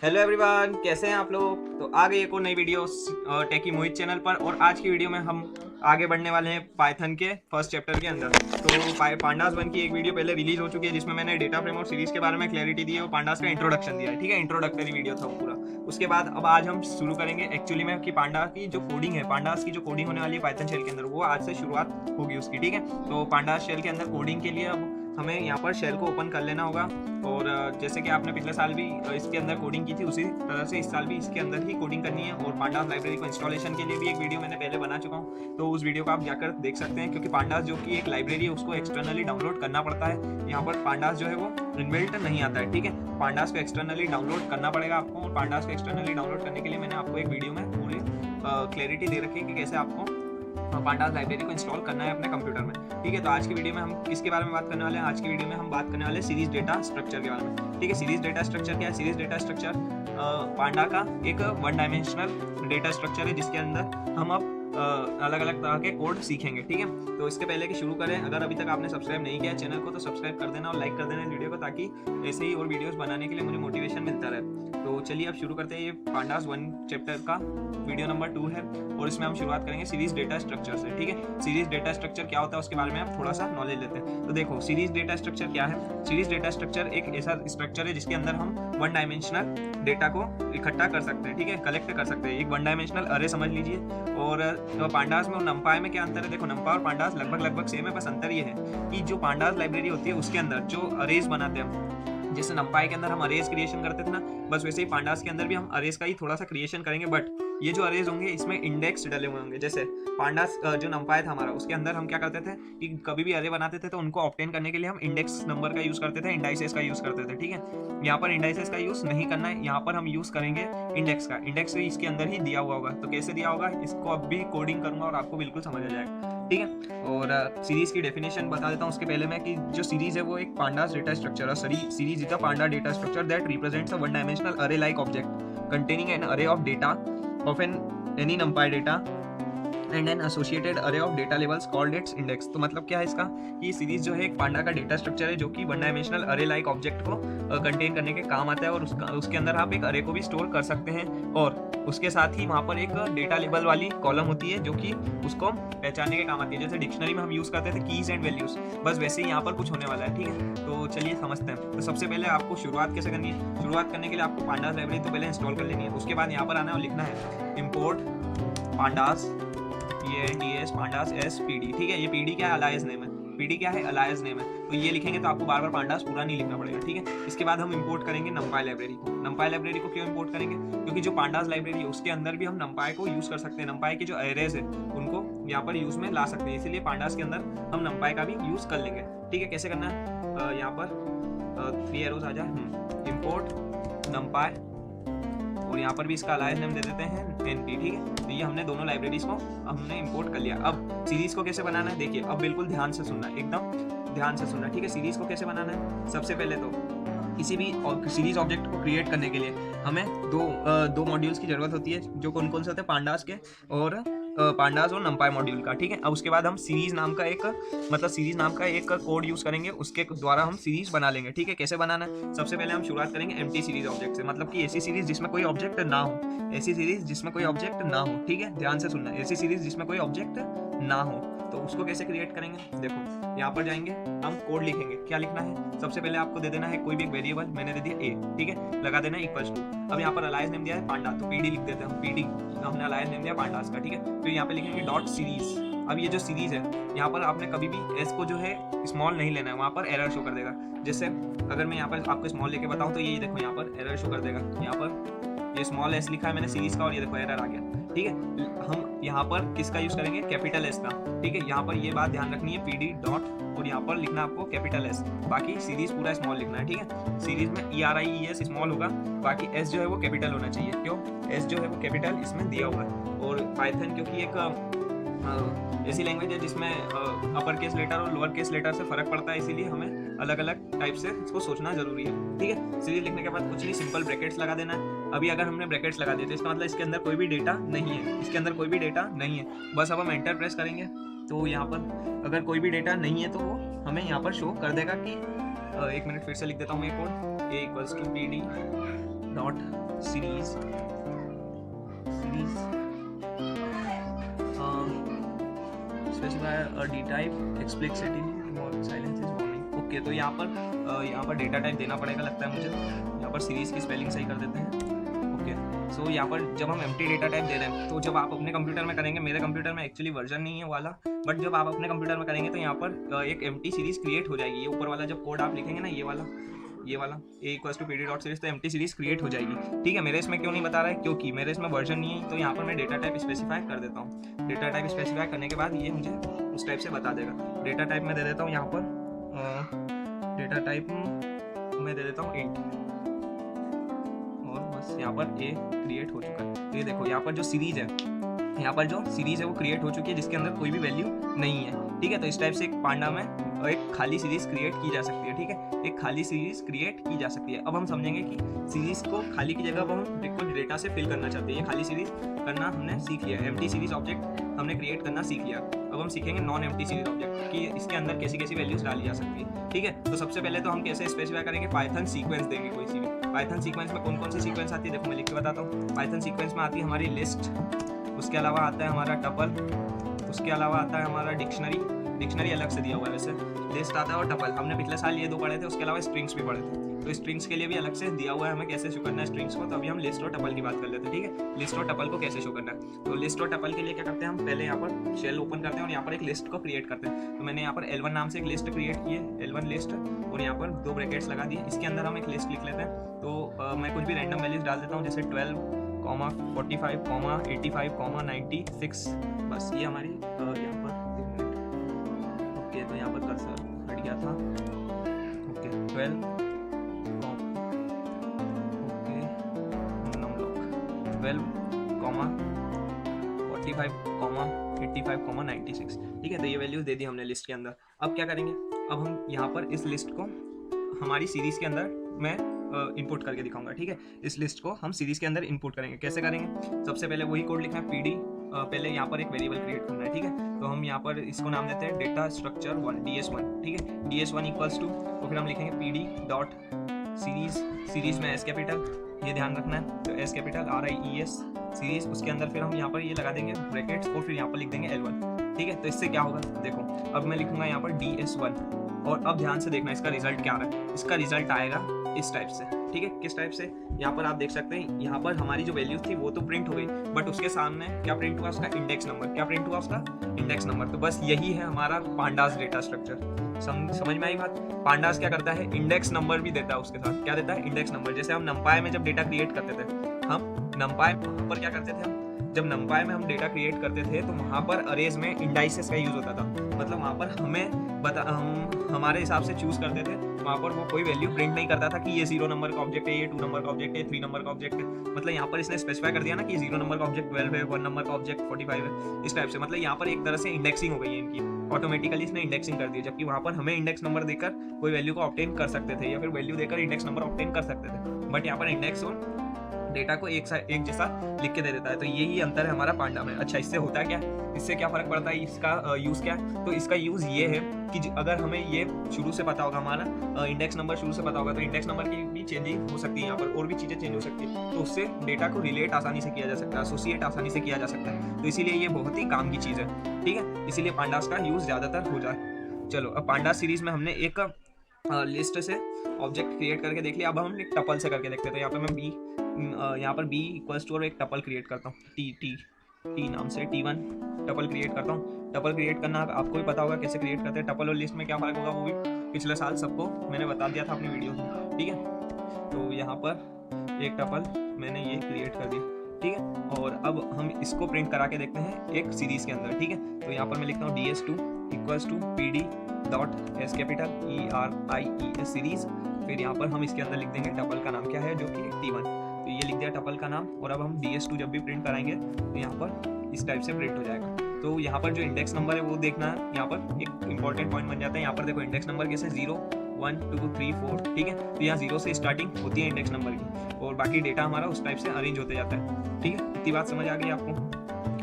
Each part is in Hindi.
हेलो एवरीवन, कैसे हैं आप लोग। तो आ गई एक और नई वीडियो टेकी मोहित चैनल पर। और आज की वीडियो में हम आगे बढ़ने वाले हैं पाइथन के फर्स्ट चैप्टर के अंदर। तो पांडास 1 की एक वीडियो पहले रिलीज हो चुकी है जिसमें मैंने डेटा फ्रेम और सीरीज के बारे में क्लैरिटी दी है और पांडास का इंट्रोडक्शन दिया है। ठीक है, इंट्रोडक्टरी वीडियो था वो पूरा। उसके बाद अब आज हम शुरू करेंगे एक्चुअली में कि पांडा की जो कोडिंग है, पांडास की जो कोडिंग होने वाली है पाइथन शेल के अंदर, वो आज से शुरुआत होगी उसकी। ठीक है, तो पांडास शेल के अंदर कोडिंग के लिए अब हमें यहाँ पर शेल को ओपन कर लेना होगा। और जैसे कि आपने पिछले साल भी इसके अंदर कोडिंग की थी, उसी तरह से इस साल भी इसके अंदर ही कोडिंग करनी है। और पांडास लाइब्रेरी को इंस्टॉलेशन के लिए भी एक वीडियो मैंने पहले बना चुका हूँ, तो उस वीडियो को आप जाकर देख सकते हैं। क्योंकि पांडास जो कि एक लाइब्रेरी है उसको एक्सटर्नली डाउनलोड करना पड़ता है। यहाँ पर पांडास जो है वो इनबिल्ट नहीं आता है। ठीक है, पांडास को एक्सटर्नली डाउनलोड करना पड़ेगा आपको। और पांडास को एक्सटर्नली डाउनलोड करने के लिए मैंने आपको एक वीडियो में पूरी क्लैरिटी दे रखी है कि कैसे आपको पांडास लाइब्रेरी को इंस्टॉल करना है अपने कंप्यूटर में। ठीक है, तो आज की वीडियो में हम किसके बारे में बात करने वाले हैं। आज की वीडियो में हम बात करने वाले हैं सीरीज डेटा स्ट्रक्चर के बारे में। ठीक है, सीरीज डेटा स्ट्रक्चर क्या है। सीरीज डेटा स्ट्रक्चर पांडा का एक वन डायमेंशनल डेटा स्ट्रक्चर है जिसके अंदर हम अब अलग अलग तरह के कोड सीखेंगे। ठीक है, तो इसके पहले कि शुरू करें, अगर अभी तक आपने सब्सक्राइब नहीं किया चैनल को तो सब्सक्राइब कर देना और लाइक कर देना इस वीडियो को, ताकि ऐसे ही और वीडियोस बनाने के लिए मुझे मोटिवेशन मिलता रहे। तो चलिए अब शुरू करते हैं। ये पांडास 1 चैप्टर का वीडियो नंबर 2 है और इसमें हम शुरुआत करेंगे सीरीज डेटा स्ट्रक्चर से। ठीक है, सीरीज डेटा स्ट्रक्चर क्या होता है उसके बारे में आप थोड़ा सा नॉलेज लेते हैं। तो देखो, सीरीज डेटा स्ट्रक्चर क्या है। सीरीज डेटा स्ट्रक्चर एक ऐसा स्ट्रक्चर है जिसके अंदर हम वन डायमेंशनल डेटा को इकट्ठा कर सकते हैं। ठीक है, कलेक्ट कर सकते हैं। एक वन डायमेंशनल अरे समझ लीजिए। और पांडास में और नंपाई में क्या अंतर है। देखो, नंपा और पांडास लगभग सेम है, बस अंतर ये है कि जो पांडास लाइब्रेरी होती है उसके अंदर जो अरेज बनाते हैं हम, जैसे नंपाई के अंदर हम अरेज क्रिएशन करते थे ना, बस वैसे ही पांडास के अंदर भी हम अरेज का ही थोड़ा सा क्रिएशन करेंगे। बट ये जो अरेज होंगे इसमें इंडेक्स डले हुए होंगे। जैसे पांडास जो नंपाई था हमारा, उसके अंदर हम क्या करते थे कि कभी भी अरे बनाते थे तो उनको ऑब्टेन करने के लिए हम इंडेक्स नंबर का यूज करते थे, इंडाइसेस का यूज करते थे। ठीक है, यहाँ पर इंडाइसेस का यूज नहीं करना है, यहाँ पर हम यूज करेंगे इंडेक्स का। इंडेक्स इसके अंदर ही दिया हुआ होगा। तो कैसे दिया होगा इसको अब भी कोडिंग करूंगा और आपको बिल्कुल समझ आ जाएगा। ठीक है, और सीरीज की डेफिनेशन बता देता हूँ उसके पहले मैं कि जो सीरीज है वो एक पांडास डेटा स्ट्रक्चर है। Series is a panda data structure that represents a one dimensional array like object containing an array of data of any numpy data and an associated array of data labels called its index. तो मतलब क्या है इसका कि सीरीज जो है एक पांडा का डेटा स्ट्रक्चर है जो कि one dimensional array like object को कंटेन करने के काम आता है। और उसके अंदर आप एक अरे को भी स्टोर कर सकते हैं। और उसके साथ ही वहाँ पर एक डेटा लेबल वाली कॉलम होती है जो कि उसको पहचानने के काम आती है। जैसे डिक्शनरी में हम यूज़ करते थे कीज एंड वैल्यूज, बस वैसे ही यहाँ पर कुछ होने वाला है। ठीक है, तो चलिए समझते हैं। तो सबसे पहले आपको शुरुआत कैसे करनी है। शुरुआत करने के लिए आपको पांडास लाइब्रेरी तो पहले इंस्टॉल कर लेनी है। उसके बाद यहाँ पर आना है और लिखना है इम्पोर्ट पांडास पांडास SPD। ठीक है, ये PD क्या है, अलायस नेम है। PD क्या है, अलायस नेम है। तो ये लिखेंगे तो आपको बार बार पांडास पूरा नहीं लिखना पड़ेगा। ठीक है, इसके बाद हम इंपोर्ट करेंगे नंपाई लाइब्रेरी को। नंपाई लाइब्रेरी को क्यों इंपोर्ट करेंगे, क्योंकि जो पांडास लाइब्रेरी है उसके अंदर भी हम नंपाई को यूज कर सकते हैं। नंपाई के जो एरेज है उनको यहाँ पर यूज में ला सकते हैं, इसीलिए पांडास के अंदर हम नंपाई का भी यूज कर लेंगे। ठीक है, कैसे करना है, यहाँ पर 3 एरोज आ जाए, इंपोर्ट नंपाई और यहाँ पर भी इसका अलायस नेम दे देते हैं NP। ठीक है, तो ये हमने दोनों लाइब्रेरीज को हमने इंपोर्ट कर लिया। अब सीरीज को कैसे बनाना है देखिए, अब बिल्कुल ध्यान से सुनना, एकदम ध्यान से सुनना। ठीक है, सीरीज को कैसे बनाना है। सबसे पहले तो किसी भी सीरीज ऑब्जेक्ट को क्रिएट करने के लिए हमें दो मॉड्यूल्स की जरूरत होती है, जो कौन कौन से होते हैं, पांडास के और पांडास और नंपाई मॉड्यूल का। ठीक है, अब उसके बाद हम सीरीज नाम का एक कोड यूज करेंगे, उसके द्वारा हम सीरीज बना लेंगे। ठीक है, कैसे बनाना है। सबसे पहले हम शुरुआत करेंगे एम्प्टी सीरीज ऑब्जेक्ट से, मतलब कि ऐसी सीरीज जिसमें कोई ऑब्जेक्ट ना हो, ऐसी सीरीज जिसमें कोई ऑब्जेक्ट ना हो। ठीक है, ध्यान से सुनना, ऐसी सीरीज जिसमें कोई ऑब्जेक्ट ना हो। तो उसको कैसे क्रिएट करेंगे, देखो यहाँ पर जाएंगे, हम कोड लिखेंगे। क्या लिखना है, सबसे पहले आपको दे देना है कोई भी एक वेरिएबल, मैंने दे दिया A। ठीक है, लगा देना है इक्वल्स टू। अब यहाँ पर अलायस नेम दिया है पांडा, तो PD लिख देते हैं हम, PD हमने अलायस नेम दिया पांडास का। ठीक है, फिर यहाँ पे लिखेंगे डॉट सीरीज। अब ये जो सीरीज है यहाँ पर आपने कभी भी S को जो है स्मॉल नहीं लेना है, वहाँ पर एरर शो कर देगा। जैसे अगर मैं यहाँ पर आपको स्मॉल लेके बताऊँ तो ये देखो यहाँ पर एरर शो कर देगा। यहाँ पर ये स्मॉल S लिखा है मैंने सीरीज का और ये देखो एरर आ गया। ठीक है, हम यहाँ पर किसका यूज करेंगे, कैपिटल S का। ठीक है, यहाँ पर ये बात ध्यान रखनी है, PD डॉट और यहाँ पर लिखना आपको कैपिटल S, बाकी सीरीज पूरा स्मॉल लिखना है। ठीक है, सीरीज में ERIES स्मॉल होगा, बाकी S जो है वो कैपिटल होना चाहिए। क्यों, S जो है वो कैपिटल इसमें दिया हुआ है। और पाइथन क्योंकि एक ऐसी लैंग्वेज है जिसमें अपर केस लेटर और लोअर केस लेटर से फर्क पड़ता है, इसीलिए हमें अलग अलग टाइप से इसको सोचना जरूरी है। ठीक है, सीरीज लिखने के बाद कुछ नहीं, सिंपल ब्रैकेट्स लगा देना है। अभी अगर हमने ब्रैकेट्स लगा दिए तो इसका मतलब इसके अंदर कोई भी डेटा नहीं है, इसके अंदर कोई भी डेटा नहीं है। बस अब हम एंटर प्रेस करेंगे तो यहाँ पर अगर कोई भी डेटा नहीं है तो वो हमें यहाँ पर शो कर देगा कि एक मिनट फिर से लिख देता हूँ मैं code, A = PD dot series specify D type explicitly silence is warning. Okay, तो यहाँ पर डेटा टाइप देना पड़ेगा लगता है मुझे। यहाँ पर सीरीज की स्पेलिंग सही कर देते हैं। ओके, सो यहाँ पर जब हम एम्प्टी डेटा टाइप दे रहे हैं, तो जब आप अपने कंप्यूटर में करेंगे, मेरे कंप्यूटर में एक्चुअली वर्जन नहीं है वाला, बट जब आप अपने कंप्यूटर में करेंगे तो यहाँ पर एक एम्प्टी सीरीज क्रिएट हो जाएगी। ये ऊपर वाला जब कोड आप लिखेंगे ना, ये वाला a = pd.series, तो एम्प्टी सीरीज क्रिएट हो जाएगी। ठीक है, मेरे इसमें क्यों नहीं बता रहा है, क्योंकि मेरे इसमें वर्जन नहीं है। तो यहाँ पर मैं डेटा टाइप स्पेसिफाई कर देता हूँ। डेटा टाइप स्पेसिफाई करने के बाद ये मुझे उस टाइप से बता देगा। डेटा टाइप मैं दे देता हूँ यहाँ पर, डेटा टाइप मैं दे देता हूँ int, और बस यहाँ पर a क्रिएट हो चुका है। तो ये देखो यहाँ पर जो सीरीज है, वो क्रिएट हो चुकी है, जिसके अंदर कोई भी वैल्यू नहीं है। ठीक है, तो इस टाइप से एक पांडा में एक खाली सीरीज क्रिएट की जा सकती है। ठीक है, एक खाली सीरीज क्रिएट की जा सकती है। अब हम समझेंगे कि सीरीज को खाली की जगह अब हम कुछ डेटा से फिल करना चाहते हैं। ये खाली सीरीज करना हमने सीख लिया, एम्प्टी सीरीज ऑब्जेक्ट हमने क्रिएट करना सीख लिया। अब हम सीखेंगे नॉन एम्प्टी सीरीज ऑब्जेक्ट कि इसके अंदर कैसी कैसी वैल्यूज डाली जा सकती है। ठीक है, तो सबसे पहले तो हम कैसे स्पेसिफाई करेंगे, पाइथन सीक्वेंस देंगे कोई सी भी। पाइथन सीक्वेंस में कौन कौन सी सीक्वेंस आती है, देखो मैं लिख के बताता हूँ। पाइथन सीक्वेंस में आती है हमारी लिस्ट, उसके अलावा आता है हमारा टपल, उसके अलावा आता है हमारा डिक्शनरी अलग से दिया हुआ है वैसे, लिस्ट आता है और टपल। हमने पिछले साल ये दो पढ़े थे, उसके अलावा स्ट्रिंग्स भी पढ़े थे। तो स्ट्रिंग्स के लिए भी अलग से दिया हुआ है हमें कैसे शो करना है स्ट्रिंग्स को। तो अभी हम लिस्ट और टपल की बात कर लेते हैं। ठीक है, लिस्ट और टपल को कैसे शो करना है। तो लिस्ट और टपल के लिए क्या करते हैं, हम पहले यहाँ पर शेल ओपन करते हैं और यहाँ पर एक लिस्ट को क्रिएट करते हैं। तो मैंने यहाँ पर L1 नाम से एक लिस्ट क्रिएट की है, L1 लिस्ट, और यहाँ पर 2 ब्रैकेट्स लगा दिए। इसके अंदर हम एक लिस्ट लिख लेते हैं। तो मैं कुछ भी रैंडम वैल्यूज डाल देता हूँ, जैसे 12, 45, 85, 96। बस ये हमारी यहाँ पर, ओके, तो यहाँ पर कर्सर हट गया था। Okay, 12, okay, num lock 12, 45, 85, 96। ठीक है, तो ये वैल्यूज दे दी हमने लिस्ट के अंदर। अब क्या करेंगे, अब हम यहाँ पर इस लिस्ट को हमारी सीरीज के अंदर मैं इनपुट करके दिखाऊंगा। ठीक है, इस लिस्ट को हम सीरीज के अंदर इनपुट करेंगे। कैसे करेंगे, सबसे पहले वही कोड लिखना है, pd, पहले यहाँ पर एक वेरिएबल क्रिएट करना है। ठीक है, तो हम यहाँ पर इसको नाम देते हैं डेटा स्ट्रक्चर 1, ds1। ठीक है, ds1 इक्वल्स टू, तो फिर हम लिखेंगे pd.series, सीरीज में S कैपिटल, ये ध्यान रखना है, तो S कैपिटल RIES सीरीज। उसके अंदर फिर हम यहाँ पर ये लगा देंगे ब्रैकेट्स और फिर यहाँ पर लिख देंगे L1। ठीक है, तो इससे क्या होगा, देखो अब मैं लिखूंगा यहाँ पर ds1, और अब ध्यान से देखना इसका रिजल्ट क्या आ रहा है। इसका रिजल्ट आएगा इस टाइप से। ठीक है, किस टाइप से, यहाँ पर आप देख सकते हैं, यहाँ पर हमारी जो वैल्यूज थी वो तो प्रिंट हो गई, बट उसके सामने क्या प्रिंट हुआ, उसका इंडेक्स नंबर। क्या प्रिंट हुआ, उसका इंडेक्स नंबर। तो बस यही है हमारा पांडास डेटा स्ट्रक्चर। समझ में आई बात। पांडास क्या करता है, इंडेक्स नंबर भी देता है उसके साथ। क्या देता है, इंडेक्स नंबर। जैसे हम नंपाई में जब डेटा क्रिएट करते थे, हम नंपाई पर क्या करते थे, हम जब नंपाई में हम डेटा क्रिएट करते थे तो वहाँ पर अरेज में इंडाइसेस का यूज होता था। मतलब वहाँ पर हम हमारे हिसाब से चूज करते थे, वहाँ पर वो कोई वैल्यू प्रिंट नहीं करता था कि ये 0 नंबर का ऑब्जेक्ट है, ये 2 नंबर का ऑब्जेक्ट है, 3 नंबर का ऑब्जेक्ट है। मतलब यहाँ पर इसने स्पेसिफाई कर दिया ना कि 0 नंबर का ऑब्जेक्ट 12 है, 1 नंबर का ऑब्जेक्ट 45 है, इस टाइप से। मतलब यहाँ पर एक तरह से इंडेक्सिंग हो गई है इनकी, ऑटोमेटिकली इसने इंडेक्सिंग कर दी। जबकि वहाँ पर हमें इंडेक्स नंबर देकर कोई वैल्यू को ऑब्टेन कर सकते थे, या फिर वैल्यू देकर इंडेक्स नंबर ऑब्टेन कर सकते थे, बट यहाँ पर इंडेक्स और डेटा को एक जैसा लिख के दे देता है। तो यही अंतर है हमारा पांडा में। अच्छा, इससे होता है क्या, इससे क्या फर्क पड़ता है, इसका यूज क्या है। तो इसका यूज ये है कि अगर हमें ये शुरू से पता होगा, हमारा इंडेक्स नंबर शुरू से पता होगा, तो इंडेक्स नंबर की भी चेंजिंग हो सकती है, यहाँ पर और भी चीजें चेंज हो सकती है। तो उससे डेटा को रिलेट आसानी से किया जा सकता है, एसोसिएट आसानी से किया जा सकता है। तो इसीलिए ये बहुत ही काम की चीज है। ठीक है, इसीलिए पांडास का यूज ज्यादातर हो जाए। चलो, अब पांडास सीरीज में हमने एक लिस्ट से ऑब्जेक्ट क्रिएट करके देख लिया। अब हम एक टपल से करके देखते हैं। तो यहाँ पर मैं यहाँ पर b इक्वल्स टू और एक टपल क्रिएट करता हूँ, टी नाम से, T1 टपल क्रिएट करता हूँ। टपल क्रिएट करना आपको भी पता होगा कैसे क्रिएट करते हैं। टपल और लिस्ट में क्या फर्क होगा वो भी पिछले साल सबको मैंने बता दिया था अपनी वीडियो में। ठीक है, तो यहाँ पर एक टपल मैंने ये क्रिएट कर दिया। ठीक है, और अब हम इसको प्रिंट करा के देखते हैं एक सीरीज के अंदर। ठीक है, तो यहाँ पर मैं लिखता हूँ ds2 equals to pd.s capital ERIES series. फिर यहाँ पर हम इसके अंदर लिख देंगे टपल का नाम क्या है, जो कि T1। तो ये लिख दिया टपल का नाम। और अब हम ds2 जब भी प्रिंट कराएंगे तो यहाँ पर इस टाइप से प्रिंट हो जाएगा। तो यहाँ पर जो इंडेक्स नंबर है वो देखना है, यहाँ पर एक इंपॉर्टेंट पॉइंट बन जाता है। यहाँ पर देखो इंडेक्स नंबर कैसे 0, 1, 2, 3, 4। ठीक है, तो यहाँ 0 से स्टार्टिंग होती है इंडेक्स नंबर की, और बाकी डेटा हमारा उस टाइप से अरेंज होते जाता है। ठीक है, इतनी बात समझ आ गई आपको।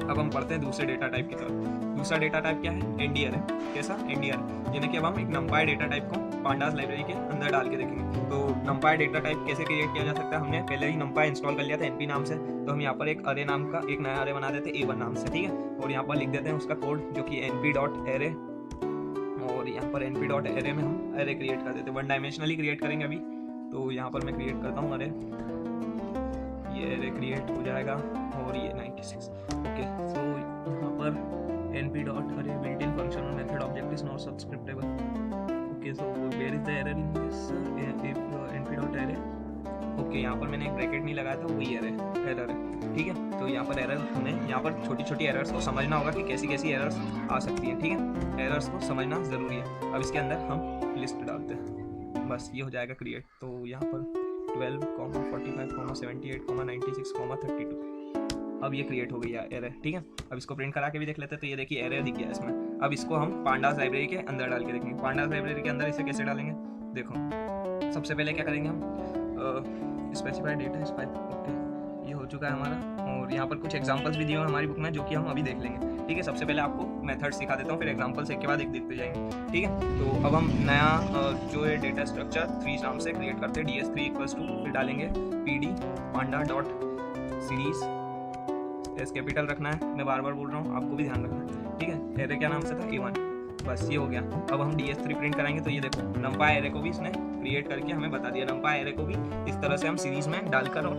अब हम पढ़ते हैं दूसरे डेटा टाइप की तरफ। दूसरा डेटा टाइप क्या है, एनडीआर है। कैसा, एनडीआर, यानी कि अब हम एक नंपाई डेटा टाइप को पांडास लाइब्रेरी के अंदर डाल के देखेंगे। तो numpy डेटा टाइप कैसे क्रिएट किया जा सकता है, हमने पहले ही numpy इंस्टॉल कर लिया था np नाम से, तो हम यहाँ पर एक अरे नाम का एक नया अरे बना देते हैं a1 नाम से, ठीक है। और यहाँ पर लिख देते हैं उसका कोड जो कि np.array, और यहाँ पर np.array में हम अरे क्रिएट कर देते हैं, 1 डायमेंशनली क्रिएट करेंगे अभी। तो यहाँ पर मैं क्रिएट करता हूँ अरे, ये अरे क्रिएट हो जाएगा और ये 96। ओके, सो यहाँ पर np.array built-in function or method object is not subscriptable. Okay, so where is the error in this np.array? Okay, यहाँ पर मैंने एक ब्रैकेट नहीं लगाया था, वही एरर है, ठीक है। तो यहाँ पर एरर, हमें यहाँ पर छोटी छोटी एरर्स को समझना होगा कि कैसी कैसी एरर्स आ सकती हैं, ठीक है। एरर्स को समझना ज़रूरी है। अब इसके अंदर हम लिस्ट डालते हैं, बस ये हो जाएगा क्रिएट। तो यहाँ पर 12, 45, 78, 96, 32, अब ये क्रिएट हो गई है एरर, ठीक है। अब इसको प्रिंट करा के भी देख लेते हैं। तो ये देखिए एरर दिख गया इसमें। अब इसको हम पांडास लाइब्रेरी के अंदर डाल के देखेंगे। पांडास लाइब्रेरी के अंदर इसे कैसे डालेंगे, देखो सबसे पहले क्या करेंगे हम, स्पेसिफाइड डेटा स्पाइक, ओके ये हो चुका है हमारा। और यहाँ पर कुछ एग्जांपल्स भी दिए हैं हमारी बुक में जो कि हम अभी देख लेंगे, ठीक है। सबसे पहले आपको मेथड सिखा देता हूँ, फिर एग्जांपल्स एक के बाद एक देखते जाएंगे, ठीक है। तो अब हम नया जो है डेटा स्ट्रक्चर 3 नाम से क्रिएट करते हैं, ds3 = फिर डालेंगे pd panda.series, एस कैपिटल रखना है, मैं बार बार बोल रहा हूँ, आपको भी ध्यान रखना है, ठीक है। एरे क्या नाम से था, a1, बस ये हो गया। अब हम ds3 प्रिंट कराएंगे। तो ये देखो numpy एरे को भी इसने क्रिएट करके हमें बता दिया। numpy एरे को भी इस तरह से हम सीरीज में डालकर और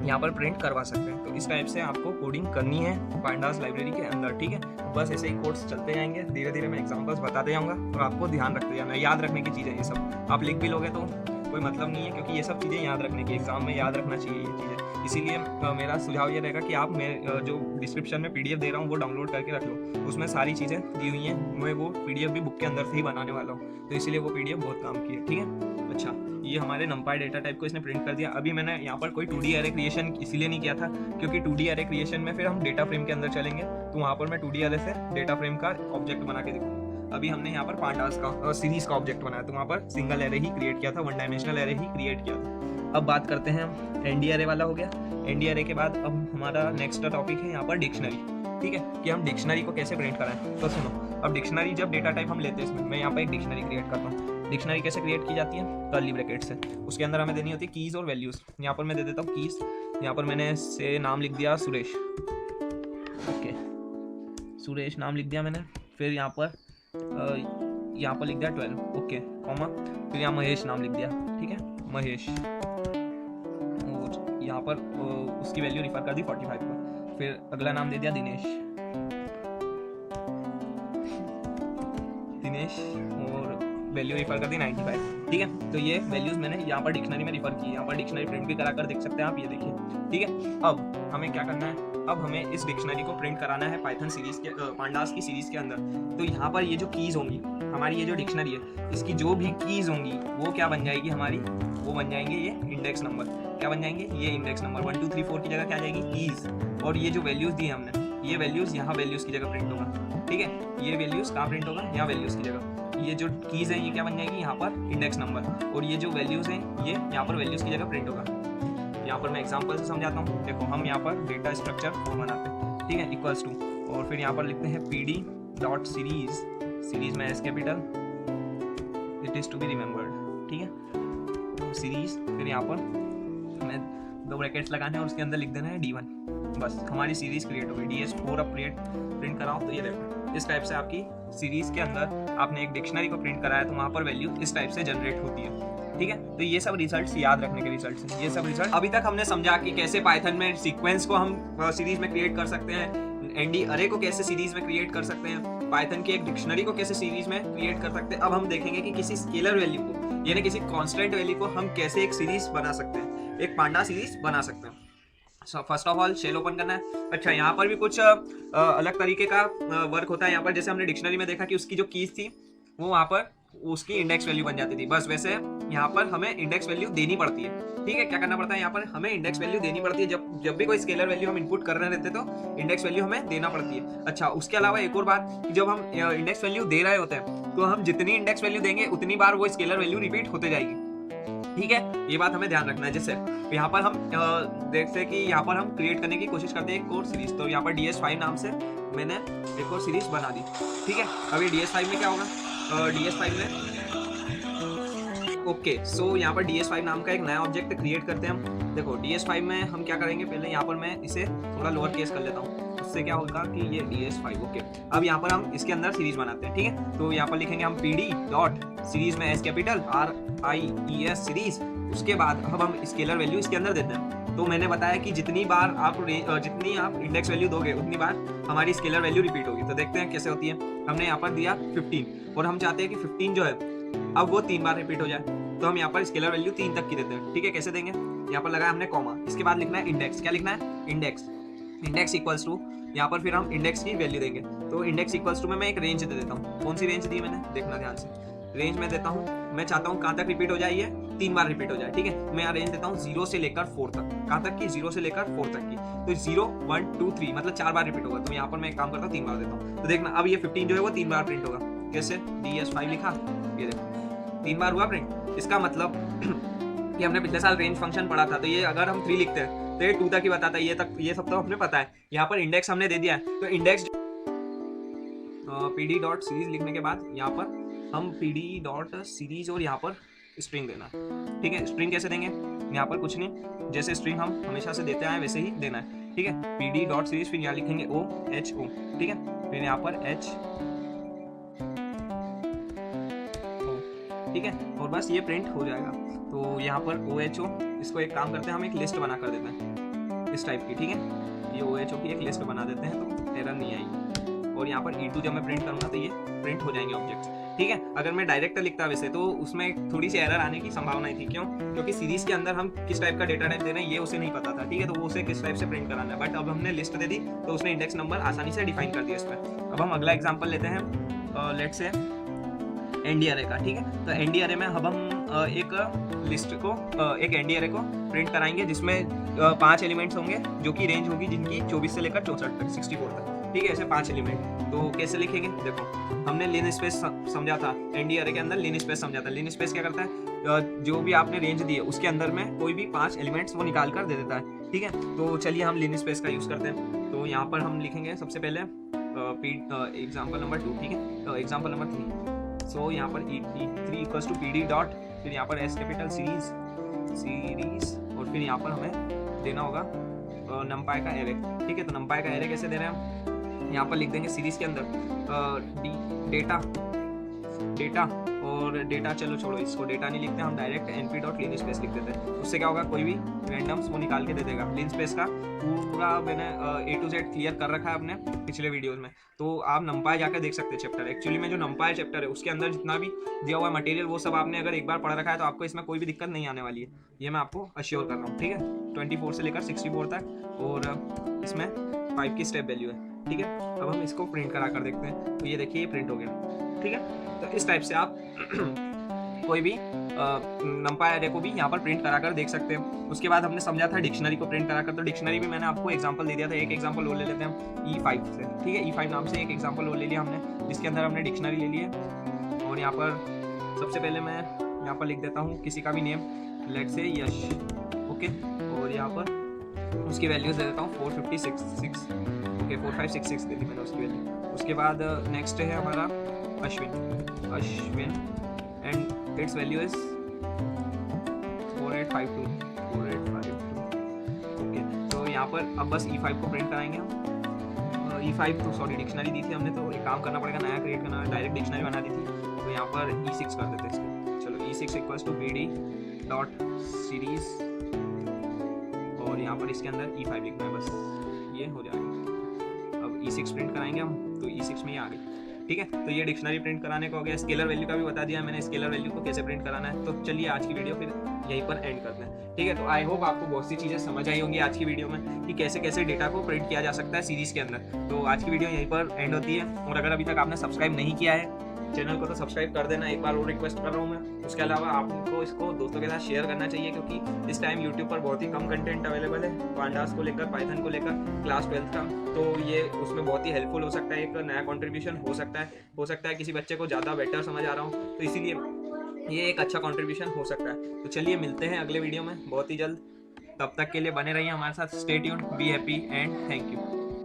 यहाँ पर प्रिंट करवा सकते हैं। तो इस टाइप से आपको कोडिंग करनी है पांडास लाइब्रेरी के अंदर, ठीक है। बस ऐसे ही कोड्स चलते जाएंगे, धीरे धीरे मैं एग्जांपल्स बताते जाऊँगा और आपको ध्यान रखते जाना, याद रखने की चीज़ें ये सब। आप लिख भी लोगे तो कोई मतलब नहीं है, क्योंकि ये सब चीज़ें याद रखने की, एग्जाम में याद रखना चाहिए ये चीज़ें। इसीलिए मेरा सुझाव ये रहेगा कि आप मैं जो डिस्क्रिप्शन में PDF दे रहा हूँ वो डाउनलोड करके रख लो, उसमें सारी चीज़ें दी हुई हैं। मैं वो PDF भी बुक के अंदर से ही बनाने वाला हूँ, तो इसीलिए वो PDF बहुत काम की है, ठीक है। अच्छा, ये हमारे numpy डेटा टाइप को इसने प्रिंट कर दिया। अभी मैंने यहाँ पर कोई 2D एरे क्रिएशन इसीलिए नहीं किया था, क्योंकि 2D एरे क्रिएशन में फिर हम डेटा फ्रेम के अंदर चलेंगे, तो वहाँ पर मैं 2D एरे से डेटा फ्रेम का ऑब्जेक्ट बना के दिखाऊंगा। अभी हमने यहाँ पर पांडास का सीरीज का ऑब्जेक्ट बनाया, तो वहाँ पर सिंगल एरे ही क्रिएट किया था, 1 डायमेंशनल एरे ही क्रिएट किया था। अब बात करते हैं, एनडी एरे वाला हो गया। एनडी एरे के बाद अब हमारा नेक्स्ट टॉपिक है यहाँ पर डिक्शनरी, ठीक है, कि हम डिक्शनरी को कैसे प्रिंट कराएं। तो सुनो, अब डिक्शनरी जब डेटा टाइप हम लेते हैं इसमें, मैं यहाँ पर एक डिक्शनरी क्रिएट करता हूँ। डिक्शनरी कैसे क्रिएट की जाती है, कर्ली ब्रैकेट से। उसके अंदर हमें देनी होती है कीज़ और वैल्यूज़। यहाँ पर मैं दे देता हूँ कीज़, यहाँ पर मैंने से नाम लिख दिया सुरेश, ओके सुरेश नाम लिख दिया मैंने। फिर यहाँ पर लिख दिया 12, ओके कॉमा, फिर यहाँ महेश नाम लिख दिया, ठीक है महेश, और यहाँ पर उसकी वैल्यू रिफर कर दी 45 पर। फिर अगला नाम दे दिया दिनेश, और वैल्यू रिफर कर दी 95, ठीक है। तो ये वैल्यूज मैंने यहाँ पर डिक्शनरी में रिफर की, यहाँ पर डिक्शनरी प्रिंट भी करा कर देख सकते हैं आप, ये देखिए, ठीक है। अब हमें क्या करना है, अब हमें इस डिक्शनरी को प्रिंट कराना है पाइथन सीरीज के, पांडास की सीरीज के अंदर। तो यहाँ पर ये जो कीज़ होंगी हमारी, ये जो डिक्शनरी है इसकी जो भी कीज़ होंगी वो क्या बन जाएगी हमारी, वो बन जाएंगे ये इंडेक्स नंबर। क्या बन जाएंगे, ये इंडेक्स नंबर 1 2 3 4 की जगह क्या आ जाएगी कीज़, और ये जो वैल्यूज़ दी है हमने, ये वैल्यूज़ यहाँ वैल्यूज़ की जगह प्रिंट होगा, ठीक है। ये वैल्यूज़ कहाँ प्रिंट होगा, यहाँ वैल्यूज़ की जगह। ये जो कीज़ है ये क्या बन जाएगी यहाँ पर इंडेक्स नंबर, और ये जो वैल्यूज़ हैं ये यहाँ पर वैल्यूज़ की जगह प्रिंट होगा। यहाँ पर मैं एग्जांपल से समझाता हूँ। देखो हम यहाँ पर डेटा स्ट्रक्चर बनाते हैं, ठीक है, इक्वल्स टू, और फिर यहाँ पर लिखते हैं pd.series, सीरीज में S capital, it is to be remembered, ठीक है। तो सीरीज, फिर यहाँ पर हमें 2 ब्रैकेट्स लगाने हैं और उसके अंदर लिख देना है d1, बस हमारी सीरीज क्रिएट हो गई। ds4 अब प्रिंट कराओ, तो ये देखो इस टाइप से आपकी सीरीज के अंदर आपने एक डिक्शनरी को प्रिंट कराया, तो वहाँ पर वैल्यू इस टाइप से जनरेट होती है, ठीक है। तो ये सब रिजल्ट्स याद रखने के रिजल्ट्स हैं, ये सब रिजल्ट। अभी तक हमने समझा कि कैसे पाइथन में सीक्वेंस को हम सीरीज में क्रिएट कर सकते हैं, एनडी अरे को कैसे सीरीज में क्रिएट कर सकते हैं, पाइथन की एक डिक्शनरी को कैसे सीरीज में क्रिएट कर सकते हैं। अब हम देखेंगे कि किसी स्केलर वैल्यू को, यानी किसी कांस्टेंट वैल्यू को हम कैसे एक सीरीज बना सकते हैं, एक पांडा सीरीज बना सकते हैं। First of all shell open करना है। अच्छा, यहाँ पर भी कुछ अलग तरीके का वर्क होता है। यहाँ पर जैसे हमने डिक्शनरी में देखा कि उसकी जो कीज थी वो वहाँ पर उसकी इंडेक्स वैल्यू बन जाती थी, बस वैसे यहाँ पर हमें इंडेक्स वैल्यू देनी पड़ती है, ठीक है। क्या करना पड़ता है, यहाँ पर हमें इंडेक्स वैल्यू देनी पड़ती है। जब भी कोई स्केलर वैल्यू हम इनपुट कर रहे रहते तो इंडेक्स वैल्यू हमें देना पड़ती है। अच्छा, उसके अलावा एक और बात कि जब हम इंडेक्स वैल्यू दे रहे होते हैं तो हम जितनी इंडेक्स वैल्यू देंगे उतनी बार वो स्केलर वैल्यू रिपीट होते जाएगी, ठीक है। ये बात हमें ध्यान रखना है। जैसे यहाँ पर हम देखते हैं कि यहाँ पर हम क्रिएट करने की कोशिश करते हैं एक और सीरीज, तो यहाँ पर ds5 नाम से मैंने एक और सीरीज बना दी, ठीक है। अभी ds5 में क्या होगा, ds5 में ओके सो यहाँ पर DS5 नाम का एक नया ऑब्जेक्ट क्रिएट करते हैं हम। देखो DS5 में हम क्या करेंगे, पहले यहाँ पर मैं इसे थोड़ा लोअर केस कर लेता हूँ, उससे क्या होगा कि ये DS5 ओके। अब यहाँ पर हम इसके अंदर सीरीज बनाते हैं, ठीक है। तो यहाँ पर लिखेंगे हम PD डॉट सीरीज में S कैपिटल RIES सीरीज। उसके बाद अब हम स्केलर वैल्यू इसके अंदर देते हैं। तो मैंने बताया कि जितनी आप इंडेक्स वैल्यू दोगे उतनी बार हमारी स्केलर वैल्यू रिपीट होगी। तो देखते हैं कैसे होती है। हमने यहाँ पर दिया 15 और हम चाहते हैं कि 15 जो है अब वो 3 बार रिपीट हो जाए, तो हम यहाँ पर स्केलर वैल्यू 3 तक की देते हैं, ठीक है। कैसे देंगे, यहाँ पर लगाया हमने कॉमा, इसके बाद लिखना है इंडेक्स। क्या लिखना है, इंडेक्स इक्वल्स टू, यहाँ पर फिर हम इंडेक्स की वैल्यू देंगे। तो इंडेक्स इक्वल्स टू में मैं एक रेंज दे देता हूँ। कौन सी रेंज दी मैंने, देखना ध्यान से। रेंज में देता हूँ, मैं चाहता हूँ कहाँ तक रिपीट हो जाए, ये 3 बार रिपीट हो जाए, ठीक है। मैं यहाँ रेंज देता हूँ 0 से लेकर 4 तक। कहाँ तक की, 0 से लेकर 4 तक की। तो 0 1 2 3 मतलब 4 बार रिपीट होगा। तो यहाँ पर मैं एक काम करता हूँ 3 बार देता हूँ। तो देखना अब ये 15 जो है वो 3 बार प्रिंट होगा। कैसे, DS5 लिखा, ये देखो 3 बार हुआ प्रिंट। इसका मतलब कि हमने पिछले साल रेंज फंक्शन पढ़ा था, तो ये अगर हम 3 लिखते हैं तो ये 2 तक ही बताता है। ये सब तो हमने पता है। यहाँ पर इंडेक्स हमने दे दिया है, तो इंडेक्स PD डॉट सीरीज लिखने के बाद यहाँ पर हम PD डॉट सीरीज और यहाँ पर स्ट्रिंग देना, ठीक है। स्ट्रिंग कैसे देंगे, यहाँ पर कुछ नहीं, जैसे स्ट्रिंग हम हमेशा से देते आए वैसे ही देना है, ठीक है। PD डॉट सीरीज, फिर यहाँ लिखेंगे OHO, ठीक है। फिर यहाँ पर H, ठीक है, और बस ये प्रिंट हो जाएगा। तो यहाँ पर OHO, इसको एक काम करते हैं, हम एक लिस्ट बना कर देते हैं इस टाइप की, ठीक है। ये OHO की एक लिस्ट बना देते हैं तो एरर नहीं आएगी। और यहाँ पर E2 जब मैं प्रिंट करूँगा तो ये प्रिंट हो जाएंगे ऑब्जेक्ट्स, ठीक है। अगर मैं डायरेक्ट लिखता वैसे तो उसमें थोड़ी सी एरर आने की संभावना थी। क्यों, क्योंकि सीरीज के अंदर हम किस टाइप का डेटा टाइप दे रहे हैं ये उसे नहीं पता था, ठीक है। तो वो उसे किस टाइप से प्रिंट कराना है, बट अब हमने लिस्ट दे दी तो उसने इंडेक्स नंबर आसानी से डिफाइन कर दिया इसमें। अब हम अगला एग्जाम्पल लेते हैं, लेट्स से एनडी अरे का, ठीक है। तो एनडी अरे में अब हम एक लिस्ट को एक एनडी अरे को प्रिंट कराएंगे जिसमें 5 एलिमेंट्स होंगे, जो कि रेंज होगी जिनकी 24 से लेकर 64 तक, 64 तक, ठीक है। ऐसे 5 एलिमेंट। तो कैसे लिखेंगे, देखो हमने लिन स्पेस समझा था, एनडी अरे के अंदर लिन स्पेस समझा था। लिन स्पेस क्या करता है, जो भी आपने रेंज दी है उसके अंदर में कोई भी 5 एलिमेंट्स वो निकाल कर दे देता है, ठीक है। तो चलिए हम लिन स्पेस का यूज करते हैं। तो यहाँ पर हम लिखेंगे सबसे पहले एग्जाम्पल नंबर 2, ठीक है, एग्जाम्पल नंबर 3। सो यहाँ पर E3 equals to PD dot, फिर यहाँ पर S कैपिटल सीरीज और फिर यहाँ पर हमें देना होगा नंपाई का एरे, ठीक है। तो नंपाई का एरे कैसे दे रहे हैं हम, यहाँ पर लिख देंगे सीरीज के अंदर डेटा और डेटा, चलो छोड़ो इसको, डेटा नहीं लिखते हम, डायरेक्ट np डॉट लिन स्पेस लिख देते हैं। उससे क्या होगा, कोई भी रैंडम्स वो निकाल के दे देगा। लिन स्पेस का पूरा मैंने A to Z क्लियर कर रखा है अपने पिछले वीडियोस में, तो आप नंपाई जाकर देख सकते हैं चैप्टर। एक्चुअली में जो नंपाई चैप्टर है उसके अंदर जितना भी दिया हुआ मटेरियल वो सब आपने अगर एक बार पढ़ रखा है तो आपको इसमें कोई भी दिक्कत नहीं आने वाली है, ये मैं आपको अश्योर कर रहा हूँ, ठीक है। 24 से लेकर 64 तक और इसमें 5 की स्टेप वैल्यू है, ठीक है। अब हम इसको प्रिंट करा कर देखते हैं। तो ये देखिए ये प्रिंट हो गया, ठीक है। तो इस टाइप से आप कोई भी नंपाई अरे को भी यहाँ पर प्रिंट करा कर देख सकते हैं। उसके बाद हमने समझा था डिक्शनरी को प्रिंट करा कर, तो डिक्शनरी भी मैंने आपको एग्जांपल दे दिया था। एक एग्जांपल और ले लेते हैं हम E5 से, ठीक है। E5 नाम से एक एग्जांपल और ले लिया हमने, जिसके अंदर हमने डिक्शनरी ले ली है। और यहाँ पर सबसे पहले मैं यहाँ पर लिख देता हूँ किसी का भी name, let's say Yash, okay. और यहाँ पर उसकी वैल्यूज दे देता हूँ 456 ओके, 4566 दे दी मैंने उसकी वैल्यू। उसके बाद नेक्स्ट है हमारा Ashwin and it's value is 4852 okay. तो यहाँ पर अब बस E5 को प्रिंट कराएंगे हम। E5 तो सॉरी डिक्शनरी दी थी हमने, तो एक काम करना पड़ेगा, नया क्रिएट करना है, डायरेक्ट डिक्शनरी बना दी थी। तो यहाँ पर E6 कर देते हैं इसको, चलो E6 equals to PD dot series और यहाँ पर इसके अंदर E5 लिखना है, बस ये हो जाएगा। अब E6 प्रिंट कराएंगे हम, तो E6 में ये आ गई, ठीक है। तो ये डिक्शनरी प्रिंट कराने को हो गया। स्केलर वैल्यू का भी बता दिया मैंने, स्केलर वैल्यू को कैसे प्रिंट कराना है। तो चलिए आज की वीडियो फिर यहीं पर एंड करते हैं, ठीक है। तो आई होप आपको बहुत सी चीज़ें समझ आई होंगी आज की वीडियो में कि कैसे कैसे डेटा को प्रिंट किया जा सकता है सीरीज के अंदर। तो आज की वीडियो यहीं पर एंड होती है। और अगर अभी तक आपने सब्सक्राइब नहीं किया है चैनल को तो सब्सक्राइब कर देना, एक बार और रिक्वेस्ट कर रहा हूँ मैं। उसके अलावा आपको इसको दोस्तों के साथ शेयर करना चाहिए, क्योंकि इस टाइम यूट्यूब पर बहुत ही कम कंटेंट अवेलेबल है पांडास को लेकर, पाइथन को लेकर, क्लास 12th का। तो ये उसमें बहुत ही हेल्पफुल हो सकता है, एक नया कंट्रीब्यूशन हो सकता है किसी बच्चे को ज़्यादा बेटर समझ आ रहा हूँ, तो इसीलिए ये एक अच्छा कंट्रीब्यूशन हो सकता है। तो चलिए मिलते हैं अगले वीडियो में बहुत ही जल्द, तब तक के लिए बने रहिए हमारे साथ। Stay tuned, be happy and thank you.